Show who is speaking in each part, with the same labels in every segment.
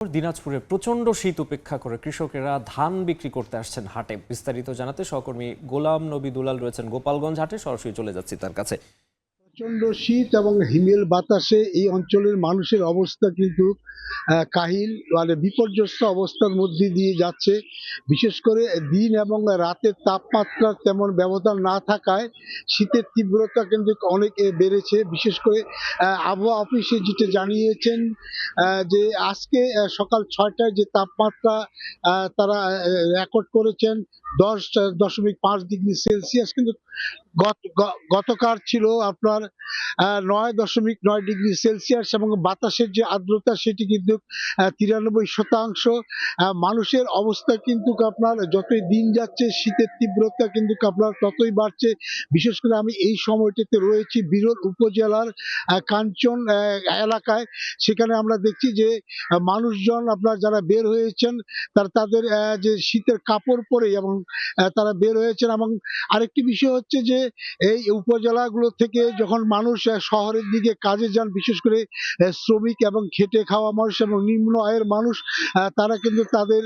Speaker 1: দিনাজপুরে প্রচণ্ড শীত উপেক্ষা করে কৃষকেরা ধান বিক্রি করতে আসছেন হাটে। বিস্তারিত জানাতে সহকর্মী গোলাম নবী দুলাল রয়েছেন গোপালগঞ্জ হাটে। সরাসরি চলে যাচ্ছি তার কাছে।
Speaker 2: প্রচন্ড শীত এবং হিমেল বাতাসে এই অঞ্চলের মানুষের অবস্থা কিন্তু কাহিল, মানে বিপর্যস্ত অবস্থার মধ্যে দিয়ে যাচ্ছে। বিশেষ করে দিন এবং রাতের তাপমাত্রার তেমন ব্যবধান না থাকায় শীতের তীব্রতা কিন্তু অনেক বেড়েছে। বিশেষ করে আবহাওয়া অফিসে যেটা জানিয়েছেন যে আজকে সকাল 6টায় যে তাপমাত্রা তারা রেকর্ড করেছেন 10.5 ডিগ্রি সেলসিয়াস, কিন্তু গতকাল ছিল আপনার 9.9 ডিগ্রি সেলসিয়াস এবং বাতাসের যে আর্দ্রতা সেটি কিন্তু 93%। মানুষের অবস্থা কিন্তু আপনার যতই দিন যাচ্ছে শীতের তীব্রতা কিন্তু আপনার ততই বাড়ছে। বিশেষ করে আমি এই সময়টিতে রয়েছি বিরল উপজেলার কাঞ্চন এলাকায়। সেখানে আমরা দেখছি যে মানুষজন আপনার যারা বের হয়েছেন তাদের যে শীতের কাপড় পরে এবং তারা বের হয়েছেন। এবং আরেকটি বিষয় হচ্ছে যে এই উপজেলাগুলো থেকে যখন মানুষ শহরের দিকে কাজে যান, বিশেষ করে শ্রমিক এবং খেটে খাওয়া মানুষ এবং নিম্ন আয়ের মানুষ, তারা কিন্তু তাদের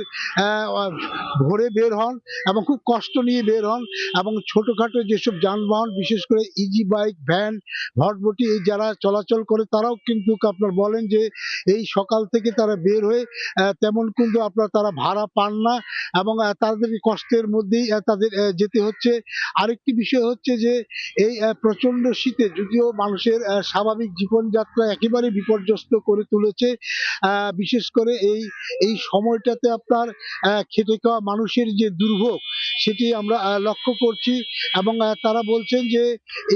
Speaker 2: ভোরে বের হন এবং খুব কষ্ট নিয়ে বের হন। এবং ছোটখাটো যেসব যানবাহন, বিশেষ করে ইজি বাইক, ভ্যান, ভটভটি এই যারা চলাচল করে তারাও কিন্তু আপনার বলেন যে এই সকাল থেকে তারা বের হয়ে তেমন কিন্তু আপনার তারা ভাড়া পান না এবং তাদের কষ্টের মধ্যেই তাদের যেতে হচ্ছে। আরেকটি বিষয় হচ্ছে যে এই প্রচন্ড শীতে যদিও মানুষের স্বাভাবিক জীবনযাত্রা একেবারে বিপর্যস্ত করে তুলেছে। বিশেষ করে এই সময়টাতে আপনার খেটে খাওয়া মানুষের যে দুর্ভোগ সেটি আমরা লক্ষ্য করছি। এবং তারা বলছেন যে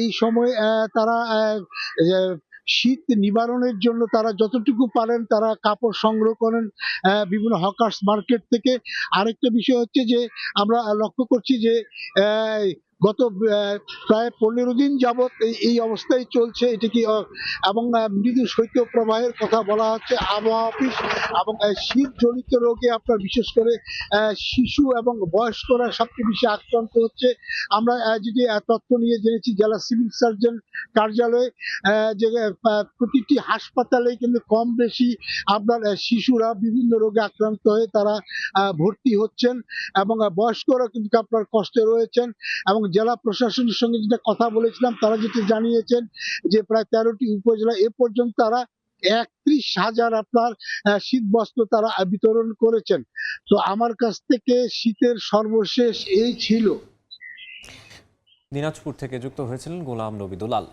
Speaker 2: এই সময় তারা শীত নিবারণের জন্য তারা যতটুকু পারেন তারা কাপড় সংগ্রহ করেন বিভিন্ন হকার্স মার্কেট থেকে। আরেকটা বিষয় হচ্ছে যে আমরা লক্ষ্য করছি যে গত প্রায় 15 দিন যাবৎ এই অবস্থায় চলছে এটি কি। এবং মৃদু শৈত্যপ্রবাহের কথা বলা হচ্ছে আবহাওয়া অফিস। এবং শীত জনিত রোগে আপনার বিশেষ করে শিশু এবং বয়স্করা সবচেয়ে বেশি আক্রান্ত হচ্ছে। আমরা যেটি তথ্য নিয়ে জেনেছি জেলা সিভিল সার্জন কার্যালয়ে যে প্রতিটি হাসপাতালে কিন্তু কম বেশি আপনার শিশুরা বিভিন্ন রোগে আক্রান্ত হয়ে তারা ভর্তি হচ্ছেন এবং বয়স্করা কিন্তু আপনার কষ্টে রয়েছেন। এবং জেলা প্রশাসনের সঙ্গে যেটা কথা বলেছিলাম তারা যেটা জানিয়েছেন যে প্রায় 13টি উপজেলা এ পর্যন্ত তারা 31,000 আপনার শীত বস্ত্র তারা বিতরণ করেছেন। তো আমার কাছ থেকে শীতের সর্বশেষ এই ছিল।
Speaker 1: দিনাজপুর থেকে যুক্ত হয়েছিলেন গোলাম নবী দুলাল।